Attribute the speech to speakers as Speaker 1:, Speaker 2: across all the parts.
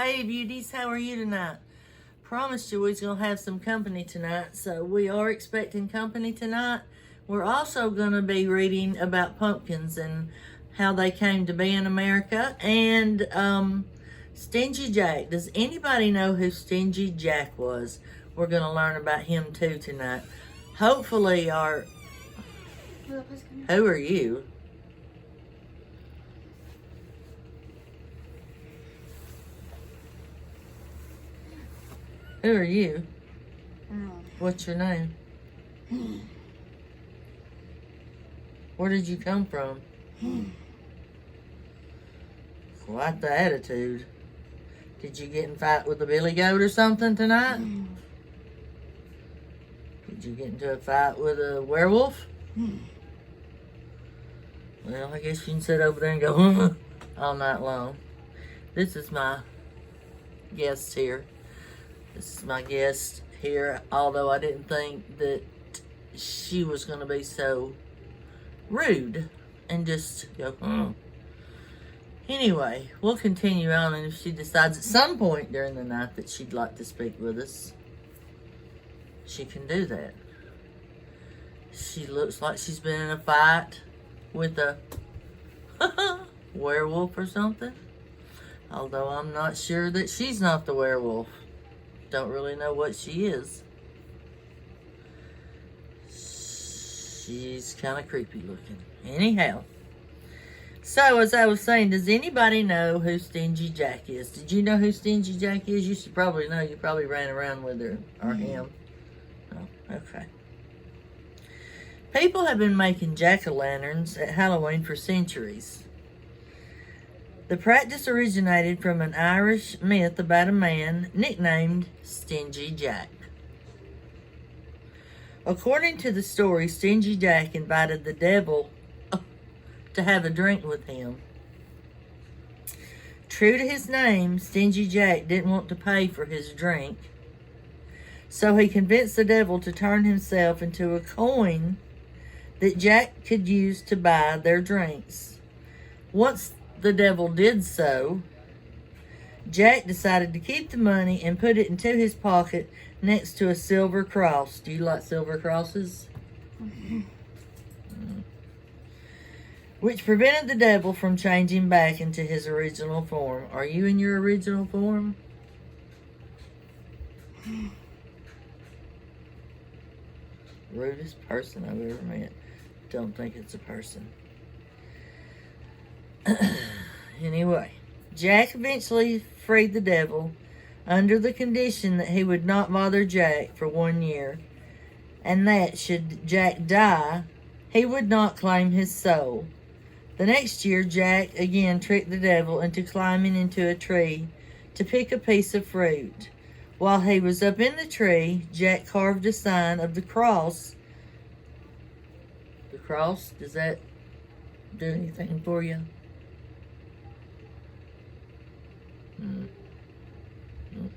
Speaker 1: Hey beauties, how are you tonight? Promised you we was going to have some company tonight, so we are expecting company tonight. We're also going to be reading about pumpkins and how they came to be in America. And Stingy Jack. Does anybody know who Stingy Jack was? We're going to learn about him too tonight. Hopefully our... Who are you? Who are you? What's your name? Where did you come from? Quite the attitude. Did you get in a fight with a billy goat or something tonight? Did you get into a fight with a werewolf? Well, I guess you can sit over there and go all night long. This is my guest here. This is my guest here, although I didn't think that she was going to be so rude and just go, Anyway, we'll continue on, and if she decides at some point during the night that she'd like to speak with us, she can do that. She looks like she's been in a fight with a werewolf or something, although I'm not sure that she's not the werewolf. Don't really know what she is. She's kind of creepy looking. Anyhow, so as I was saying, does anybody know who Stingy Jack is? Did you know who Stingy Jack is? You should probably know. You probably ran around with her or him. Oh, okay. People have been making jack-o'-lanterns at Halloween for centuries. The practice originated from an Irish myth about a man nicknamed Stingy Jack. According to the story, Stingy Jack invited the devil to have a drink with him. True to his name, Stingy Jack didn't want to pay for his drink, so he convinced the devil to turn himself into a coin that Jack could use to buy their drinks. Once the devil did so, Jack decided to keep the money and put it into his pocket next to a silver cross. Do you like silver crosses? Which prevented the devil from changing back into his original form. Are you in your original form? Rudest person I've ever met. Don't think it's a person. Anyway, Jack eventually freed the devil under the condition that he would not bother Jack for 1 year, and that should Jack die, he would not claim his soul. The next year, Jack again tricked the devil into climbing into a tree to pick a piece of fruit. While he was up in the tree, Jack carved a sign of the cross. The cross? Does that do anything for you?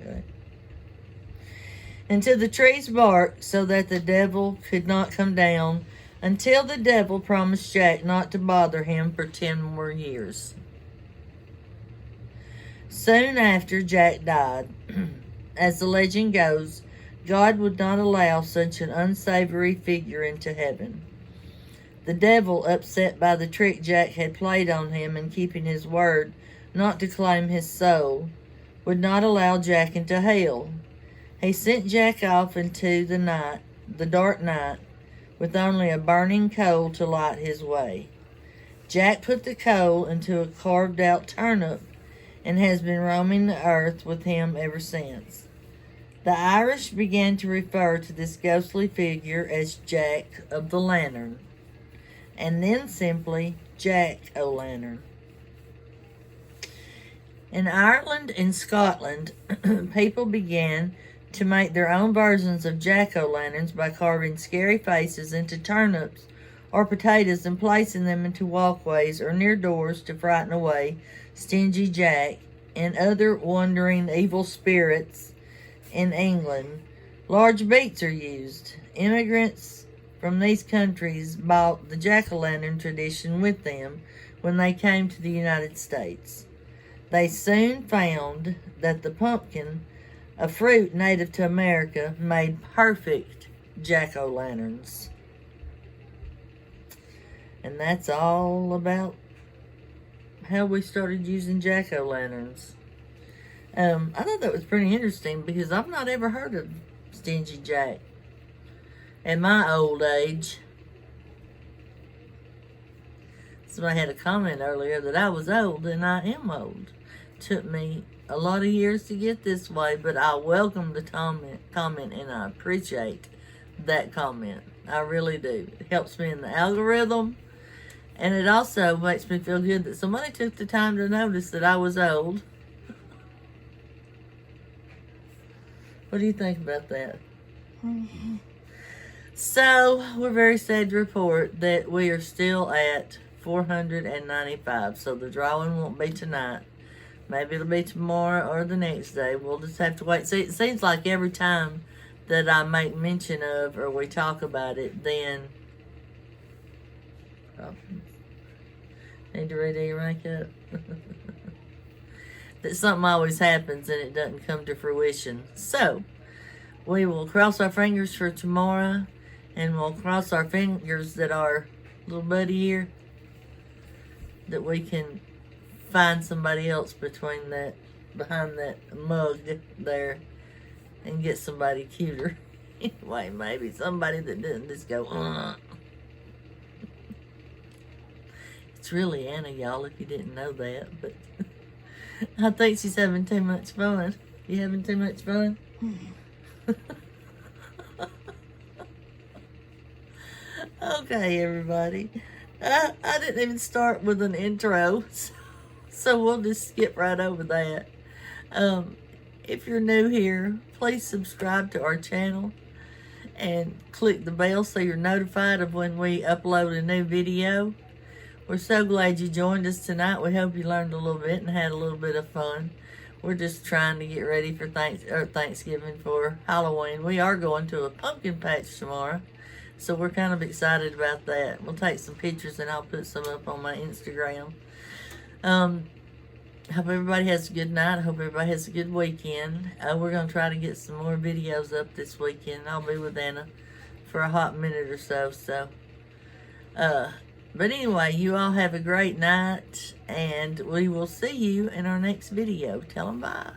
Speaker 1: Okay. Into the tree's bark so that the devil could not come down until the devil promised Jack not to bother him for 10 more years. Soon after, Jack died. As the legend goes, God would not allow such an unsavory figure into heaven. The devil, upset by the trick Jack had played on him in keeping his word not to claim his soul, would not allow Jack into hell. He sent Jack off into the dark night, with only a burning coal to light his way. Jack put the coal into a carved-out turnip and has been roaming the earth with him ever since. The Irish began to refer to this ghostly figure as Jack of the Lantern, and then simply Jack-o'-lantern. In Ireland and Scotland, people began to make their own versions of jack-o'-lanterns by carving scary faces into turnips or potatoes and placing them into walkways or near doors to frighten away Stingy Jack and other wandering evil spirits. In England, large beets are used. Immigrants from these countries brought the jack-o'-lantern tradition with them when they came to the United States. They soon found that the pumpkin, a fruit native to America, made perfect jack-o'-lanterns. And that's all about how we started using jack-o'-lanterns. I thought that was pretty interesting because I've not ever heard of Stingy Jack at my old age. Somebody had a comment earlier that I was old, and I am old. Took me a lot of years to get this way, but I welcome the comment, and I appreciate that comment. I really do. It helps me in the algorithm, and it also makes me feel good that somebody took the time to notice that I was old. What do you think about that? Mm-hmm. So, we're very sad to report that we are still at 495. So, the drawing won't be tonight. Maybe it'll be tomorrow or the next day. We'll just have to wait. See, it seems like every time that I make mention of or we talk about it, then... Oh, need to redo your makeup? That something always happens and it doesn't come to fruition. So, we will cross our fingers for tomorrow, and we'll cross our fingers that our little buddy here, that we can find somebody else behind that mug there, and get somebody cuter. Anyway, maybe somebody that doesn't just go, It's really Anna, y'all, if you didn't know that, but... I think she's having too much fun. You having too much fun? Okay, everybody. I didn't even start with an intro, so we'll just skip right over that. If you're new here, please subscribe to our channel and click the bell so you're notified of when we upload a new video. We're so glad you joined us tonight. We hope you learned a little bit and had a little bit of fun. We're just trying to get ready for Thanksgiving, for Halloween. We are going to a pumpkin patch tomorrow, so we're kind of excited about that. We'll take some pictures and I'll put some up on my Instagram. Hope everybody has a good night. I hope everybody has a good weekend. We're going to try to get some more videos up this weekend. I'll be with Anna for a hot minute or so. But anyway, you all have a great night, and we will see you in our next video. Tell them bye.